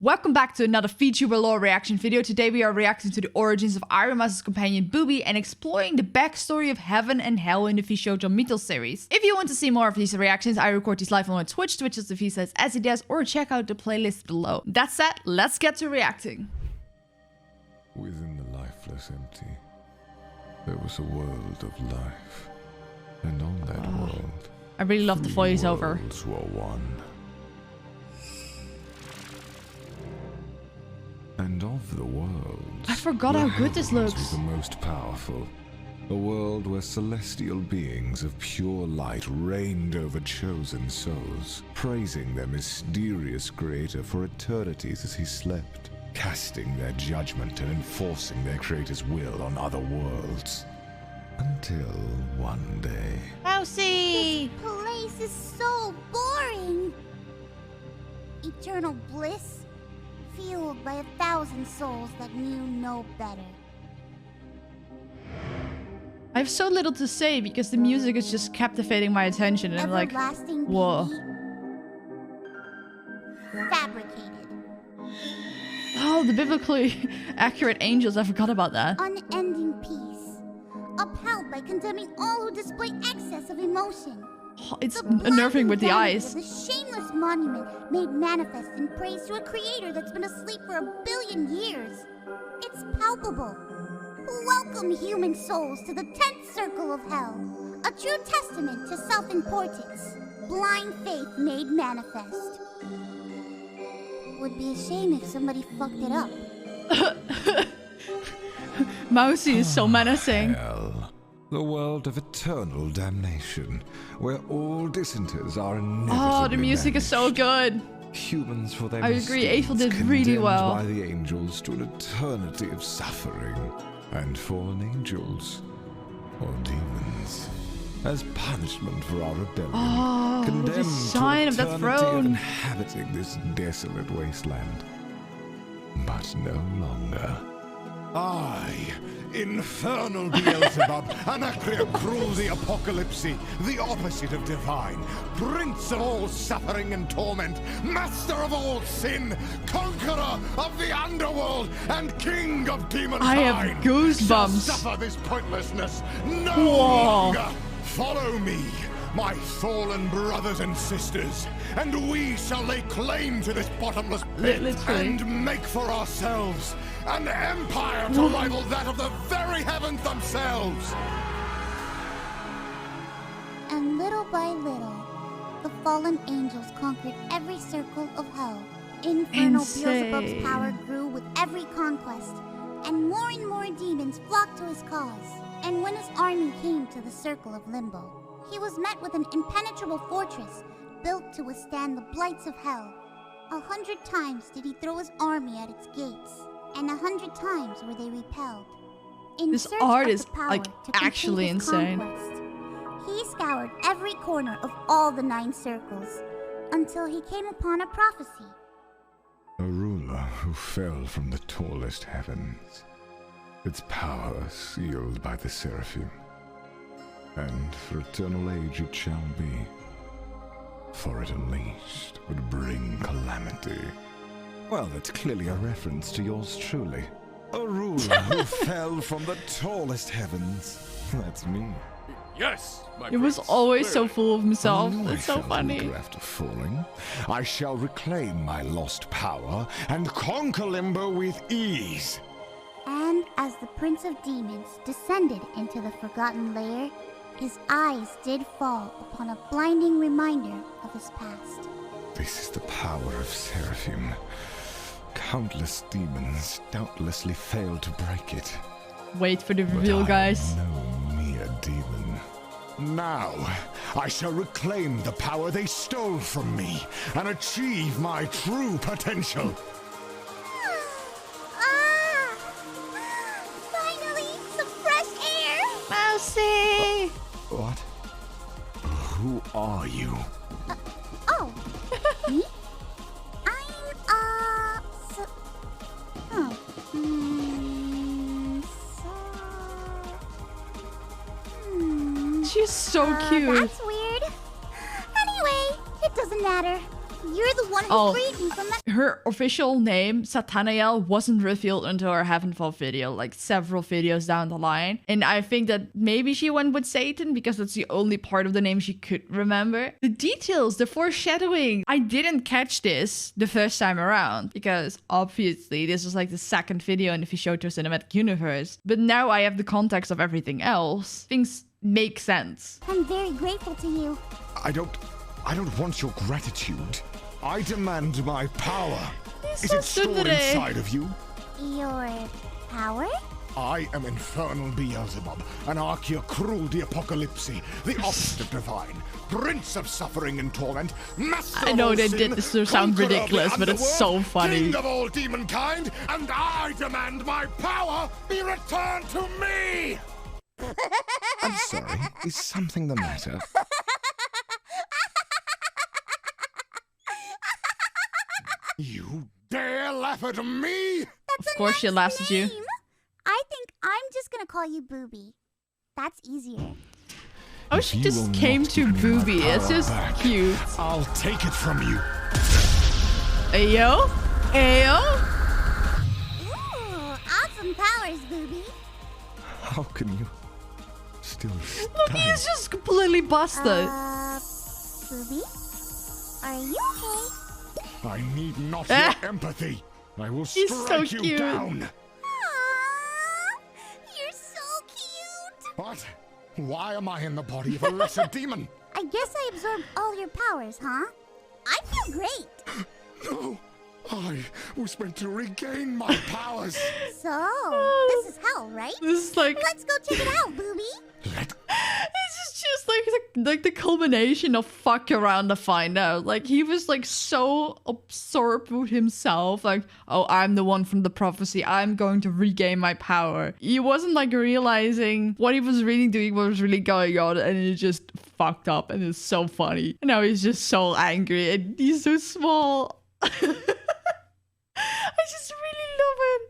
Welcome back to another VTuber lore reaction video. Today we are reacting to the origins of Ironmouse's companion Bubi and exploring the backstory of heaven and hell in the VShojo Mythos series. If you want to see more of these reactions, I record these live on my Twitch is the V says Ezzydesu, or check out the playlist below. That said, let's get to reacting. Within the lifeless empty, there was a world of life. And on that world, I really love the voiceover. Worlds were one. And of the worlds, I forgot how good this looks. Was the most powerful. A world where celestial beings of pure light reigned over chosen souls, praising their mysterious creator for eternities as he slept, casting their judgment and enforcing their creator's will on other worlds. Until one day... Mousy! This place is so boring! Eternal bliss, fueled by 1,000 souls that knew no better. I have so little to say because the music is just captivating my attention and I'm like, whoa. Fabricated. Oh, the biblically accurate angels, I forgot about that. Unending peace, upheld by condemning all who display excess of emotion. Oh, it's unnerving with the eyes. The shameless monument made manifest in praise to a creator that's been asleep for 1 billion years. It's palpable. Welcome human souls to the 10th circle of hell. A true testament to self-importance. Blind faith made manifest. Would be a shame if somebody fucked it up. Mousy is so menacing. Hell. The world of eternal damnation, where all dissenters are inevitably Oh, the music is so good. Humans for their I agree, Eiffel did misdeeds really condemned well. by the angels to an eternity of suffering, and fallen angels, or demons, as punishment for our rebellion, Oh, the condemned sign to of the eternity throne. of inhabiting this desolate wasteland. But no longer. I, infernal Beelzebub, Anacrea Cruel the Apocalypse, the opposite of divine, prince of all suffering and torment, master of all sin, conqueror of the underworld, and king of demonkind. I have goosebumps. Shall suffer this pointlessness no Whoa. longer. Follow me, my fallen brothers and sisters, and we shall lay claim to this bottomless pit Literally. and make for ourselves an empire to rival that of the very heavens themselves. And little by little, the fallen angels conquered every circle of hell. Infernal Beelzebub's power grew with every conquest, and more demons flocked to his cause. And when his army came to the circle of Limbo, he was met with an impenetrable fortress built to withstand the blights of hell. 100 times did he throw his army at its gates, and 100 times were they repelled. In This search art of is, the power like, to complete actually his insane. conquest, he scoured every corner of all the 9 circles, until he came upon a prophecy. A ruler who fell from the tallest heavens, its power sealed by the seraphim. And for eternal age it shall be, for it unleashed would bring calamity. Well, that's clearly a reference to yours truly. A ruler who fell from the tallest heavens. That's me. Yes, my He was prince, always so clearly. full of himself. I It's so shall funny. regret after falling. I shall reclaim my lost power and conquer Limbo with ease. And as the Prince of Demons descended into the Forgotten Lair, his eyes did fall upon a blinding reminder of his past. This is the power of Seraphim. Countless demons doubtlessly failed to break it. Wait for the But reveal, I guys. am no mere demon. Now, I shall reclaim the power they stole from me and achieve my true potential. Ah! Finally, some fresh air! Mousy! What? Who are you? Oh, me? She's so cute. That's weird. Anyway, it doesn't matter. You're the one who freed me from that. her official name, Satanael, wasn't revealed until her Heavenfall video, like several videos down the line. And I think that maybe she went with Satan because that's the only part of the name she could remember. The details, the foreshadowing. I didn't catch this the first time around because obviously this was like the second video in the VShojo Cinematic Universe. But now I have the context of everything else. Things make sense. I'm very grateful to you. I don't want your gratitude. I demand my power. Is it stored inside of you? Your power? I am infernal Beelzebub, Anarchia cruel the apocalypse, the opposite divine, prince of suffering and torment, master I know of they sin, did this to sound conqueror of the ridiculous, but it's so underworld, funny. King of all demonkind, and I demand my power be returned to me! I'm sorry, is something the matter? You dare laugh at me? That's Of course she laughs at you. name. I think I'm just gonna call you Bubi. That's easier. Oh, If she you just will came not to give me my Bubi. It's power just back, cute. I'll take it from you. Ayo? Ayo? Ooh, awesome powers, Bubi. How can you still Look, he's just completely busted. Bubi? Are you okay? I need not your empathy. I will He's strike so you cute. down. Aww, you're so cute. What? Why am I in the body of a lesser demon? I guess I absorbed all your powers, huh? I feel great. No, I was meant to regain my powers. So, this is hell, right? This is like, Let's go check it out, Bubi. Let this is just like the culmination of fuck around to find out. Like, he was like so absorbed with himself. Like, oh, I'm the one from the prophecy. I'm going to regain my power. He wasn't like realizing what he was really doing, what was really going on, and it just fucked up. And it's so funny. And now he's just so angry and he's so small. I just really love it.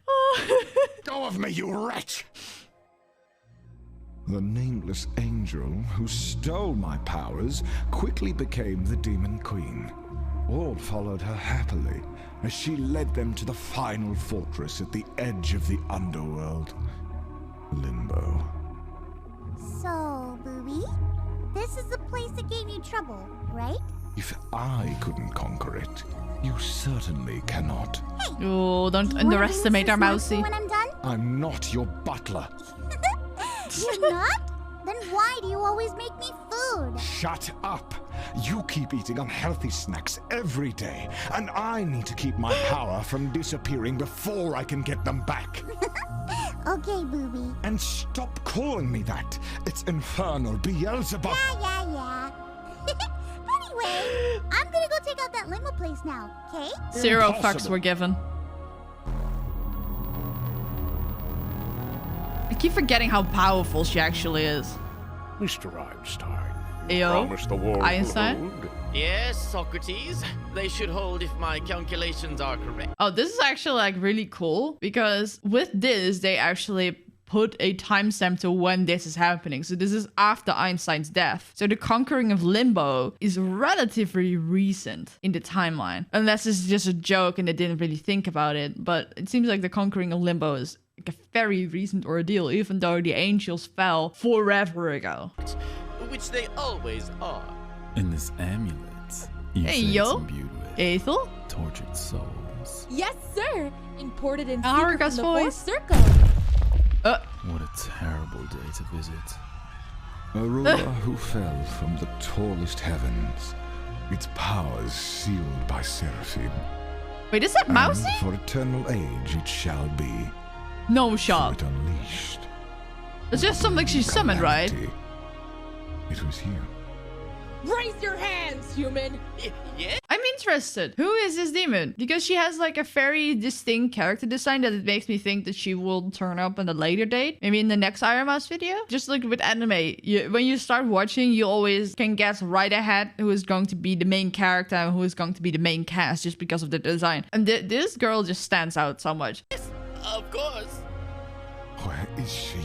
Oh. go of me, you wretch! The nameless angel who stole my powers quickly became the demon queen. All followed her happily as she led them to the final fortress at the edge of the Underworld, Limbo. So, Bubi, this is the place that gave you trouble, right? If I couldn't conquer it, you certainly cannot. Oh, don't Do you wanna underestimate bring our me some mousy. snacks when I'm done? I'm not your butler. You're not? Then why do you always make me food? Shut up! You keep eating unhealthy snacks every day, and I need to keep my power from disappearing before I can get them back. Okay, Bubi. And stop calling me that. It's infernal Beelzebub. Yeah. Anyway, I'm gonna go check out that limo place now, okay? 0 fucks Impossible. were given. I keep forgetting how powerful she actually is. Mr. Einstein, Ayo? promised the war Einstein? will hold. Yes, Socrates. They should hold if my calculations are correct. Oh, this is actually like really cool because with this, they actually put a timestamp to when this is happening. So this is after Einstein's death. So the conquering of Limbo is relatively recent in the timeline. Unless it's just a joke and they didn't really think about it. But it seems like the conquering of Limbo is like a very recent ordeal, even though the angels fell forever ago. Which they always are. In this amulet, you Hey, say yo. it's imbued with Ethel? tortured souls. Yes, sir. Imported in Arga's secret from the voice. fourth circle. What a terrible day to visit. A ruler who fell from the tallest heavens, its powers sealed by seraphim. Wait, is that Mousy? And for eternal age it shall be. No For shot. it unleashed. It's just something she summoned, right? calamity. It was you. Raise your hands, human. Yeah? I'm interested. Who is this demon? Because she has like a very distinct character design that it makes me think that she will turn up on a later date. Maybe in the next Ironmouse video. Just like with anime, when you start watching, you always can guess right ahead who is going to be the main character and who is going to be the main cast just because of the design. And this girl just stands out so much. Of course. Where is she?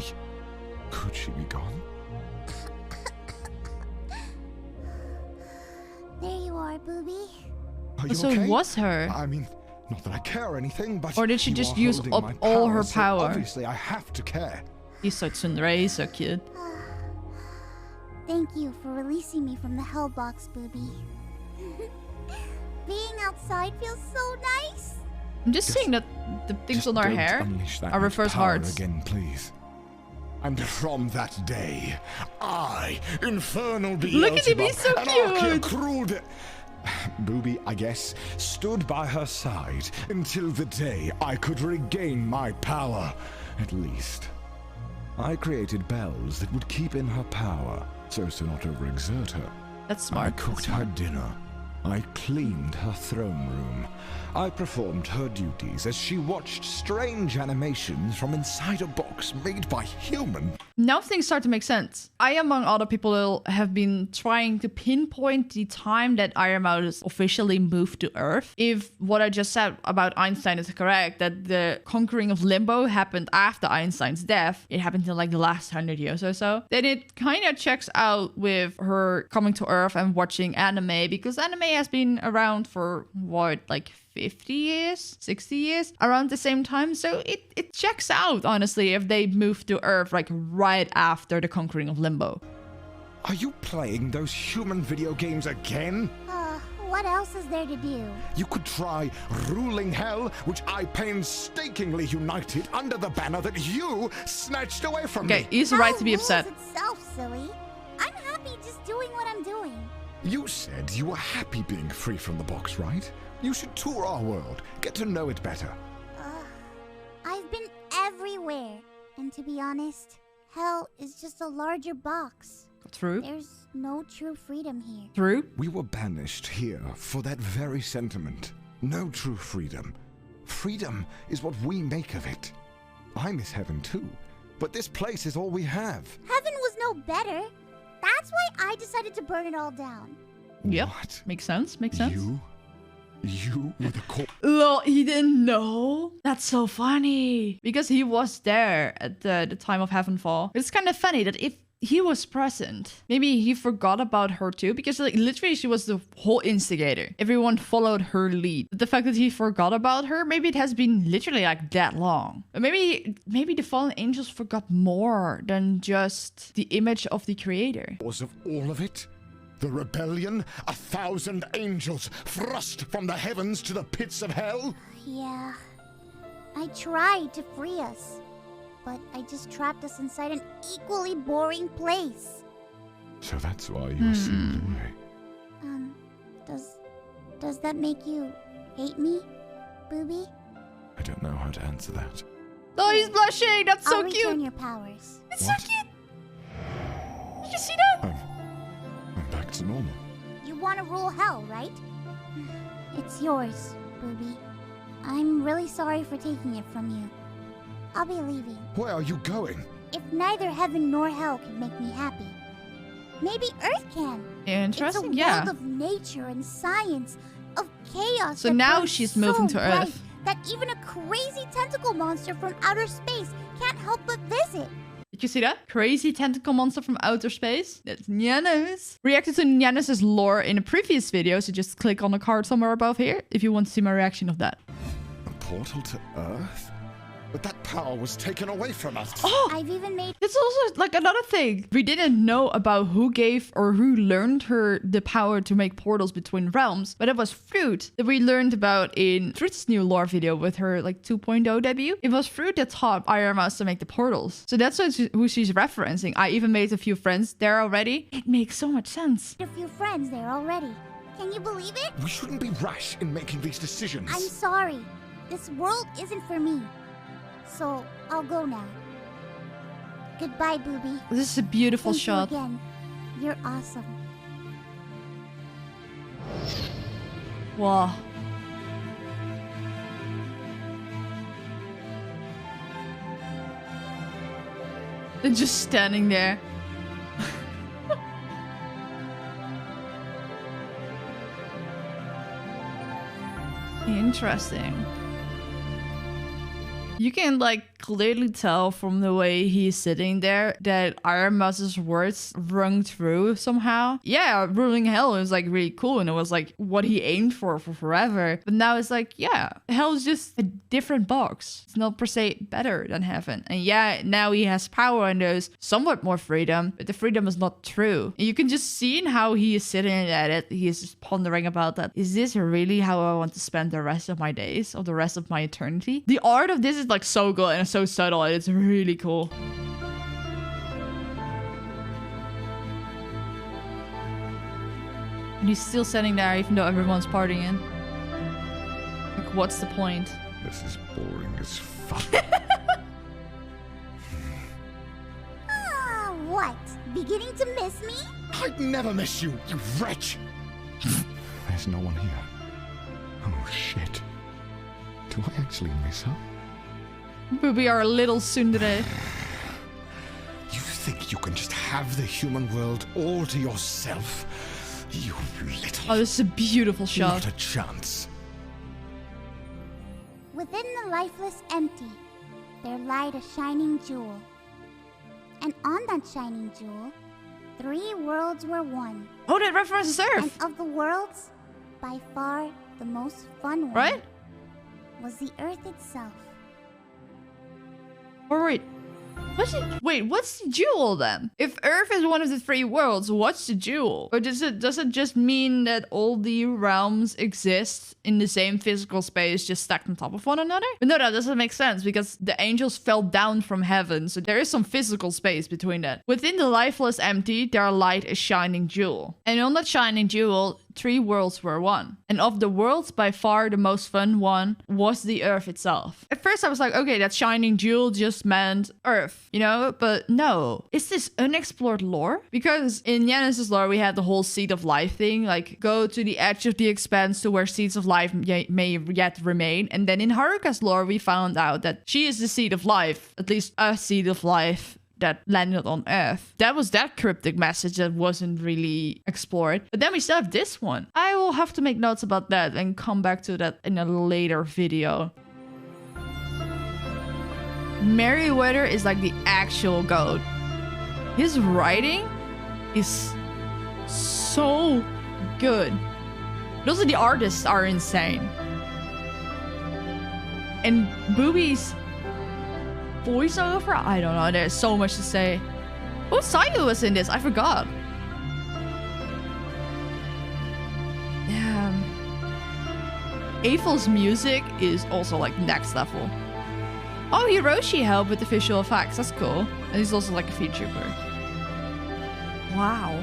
Could she be gone? There you are, Bubi. Are you So okay? it was her. I mean, not that I care or anything, but Or did she you just are use holding up my all her so power? obviously, I have to care. He's so tsundere, he's so cute. Thank you for releasing me from the hell box, Bubi. Being outside feels so nice. I'm just seeing that the things Just on her don't hair unleash that are much reverse power hearts. again, please. And from that day, I, infernal Beelzebub, Look at him, he's so an archaea cute. cruel Bubi, I guess, stood by her side until the day I could regain my power, at least. I created bells that would keep in her power, so as to not overexert her. That's smart. I cooked her dinner. I cleaned her throne room. I performed her duties as she watched strange animations from inside a box made by humans. Now things start to make sense. I, among other people, have been trying to pinpoint the time that Ironmouse officially moved to Earth. If what I just said about Einstein is correct, that the conquering of Limbo happened after Einstein's death, it happened in like the last 100 years or so, then it kind of checks out with her coming to Earth and watching anime, because anime has been around for what, like 50 years, 60 years, around the same time. So it checks out, honestly, if they moved to Earth like right after the conquering of Limbo. Are you playing those human video games again? What else is there to do? You could try ruling hell, which I painstakingly united under the banner that you snatched away from Okay, me. he's right to be upset. Hell rules itself, silly. I'm happy just doing what I'm doing. You said you were happy being free from the box, right? You should tour our world, get to know it better. I've been everywhere. And to be honest, hell is just a larger box. True. There's no true freedom here. True. We were banished here for that very sentiment. No true freedom. Freedom is what we make of it. I miss heaven too, but this place is all we have. Heaven was no better. That's why I decided to burn it all down. Yep. What? Makes sense. Makes sense. You were the core. Lol, he didn't know? That's so funny. Because he was there at the time of Heavenfall. It's kind of funny that if he was present, maybe he forgot about her too, because like literally she was the whole instigator. Everyone followed her lead. But the fact that he forgot about her, maybe it has been literally like that long. But maybe the fallen angels forgot more than just the image of the creator. Cause of all of it? The rebellion? 1,000 angels thrust from the heavens to the pits of hell? Yeah. I tried to free us, but I just trapped us inside an equally boring place. So that's why you were sealed away. Does that make you hate me, Bubi? I don't know how to answer that. Oh, he's blushing. That's so I'll return cute. your powers. It's What? so cute. Did you see that? I'm back to normal. You want to rule hell, right? It's yours, Bubi. I'm really sorry for taking it from you. I'll be leaving. Where are you going? If neither heaven nor hell can make me happy, maybe Earth can. Interesting. It's a Yeah. world of nature and science, of chaos. So that now burns she's so moving to bright Earth. that even a crazy tentacle monster from outer space can't help but visit. Did you see that? Crazy tentacle monster from outer space? That's Nyanos. Reacted to Nyanos' lore in a previous video, so just click on the card somewhere above here if you want to see my reaction of that. A portal to Earth? But that power was taken away from us. Oh! I've even made That's also like another thing. We didn't know about who gave or who learned her the power to make portals between realms, but it was Fruit that we learned about in Fruit's new lore video with her like 2.0 debut. It was Fruit that taught Ironmouse to make the portals. So that's who she's referencing. I even made a few friends there already. It makes so much sense. a few friends there already. Can you believe it? We shouldn't be rash in making these decisions. I'm sorry. This world isn't for me. So, I'll go now. Goodbye, Bubi. This is a beautiful Thank shot. you again. You're awesome. Wow. They're just standing there. Interesting. You can like clearly tell from the way he's sitting there that Ironmouse's words rung through somehow. Yeah, ruling hell is like really cool and it was like what he aimed for forever. But now it's like, yeah, hell is just a different box. It's not per se better than heaven. And yeah, now he has power and there's somewhat more freedom, but the freedom is not true. And you can just see in how he is sitting at it. He is just pondering about that. Is this really how I want to spend the rest of my days or the rest of my eternity? The art of this is like so good and so subtle and it's really cool. And he's still sitting there even though everyone's partying. Like, what's the point? This is boring as fuck. Ah, what? Beginning to miss me? I'd never miss you, you wretch! There's no one here. Oh shit. Do I actually miss her? Bubi are a little tsundere. You think you can just have the human world all to yourself? You little... Oh, this is a beautiful shot. Not a chance. Within the lifeless empty, there lied a shining jewel. And on that shining jewel, 3 worlds were one. Oh, that references Earth. And of the worlds, by far the most fun one, Right? was the Earth itself. Or wait. What's the jewel then? If Earth is one of the 3 worlds, what's the jewel? Or does it just mean that all the realms exist in the same physical space, just stacked on top of one another? But no, that doesn't make sense because the angels fell down from heaven, so there is some physical space between that. Within the lifeless empty, there light a shining jewel. And on that shining jewel, 3 worlds were one. And of the worlds, by far the most fun one was the Earth itself. At first I was like, okay, that shining jewel just meant Earth, you know? But no. Is this unexplored lore? Because in Genesis lore, we had the whole seed of life thing, like go to the edge of the expanse to where seeds of life may yet remain. And then in Haruka's lore, we found out that she is the seed of life, at least a seed of life that landed on Earth. That was that cryptic message that wasn't really explored. But then we still have this one. I will have to make notes about that and come back to that in a later video. Merryweather is like the actual GOAT. His writing is so good. Those are the artists are insane. And Bubi's voiceover? I don't know. There's so much to say. Oh, Sayu was in this. I forgot. Yeah. Eifel's music is also like next level. Oh, Hiroshi helped with the visual effects. That's cool. And he's also like a VTuber. Wow.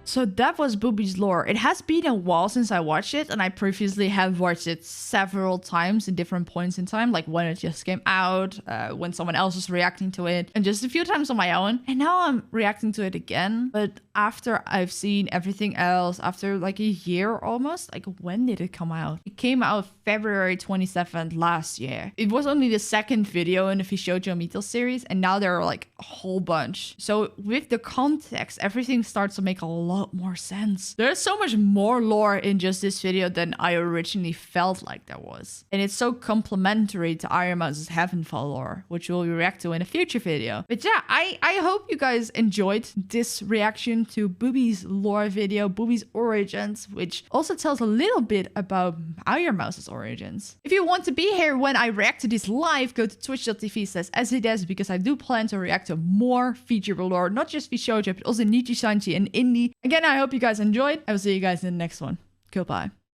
So that was Bubi's lore. It has been a while since I watched it, and I previously have watched it several times in different points in time, like when it just came out, when someone else was reacting to it, and just a few times on my own. And now I'm reacting to it again, but after I've seen everything else, after like a year almost. Like, when did it come out? It came out February 27th last year. It was only the 2nd video in the VShojo Metal series, and now there are like a whole bunch. So with the context, everything starts to make a lot more sense. There's so much more lore in just this video than I originally felt like there was. And it's so complementary to Ironmouse's Heavenfall lore, which we'll react to in a future video. But yeah, I hope you guys enjoyed this reaction to Bubi's lore video, Bubi's origins, which also tells a little bit about Ironmouse's origins. If you want to be here when I react to this live, go to twitch.tv/Ezzydesu, because I do plan to react to more VTuber lore, not just VShojo, but also Nichi Sanchi and Indie. Again, I hope you guys enjoyed. I will see you guys in the next one. Goodbye.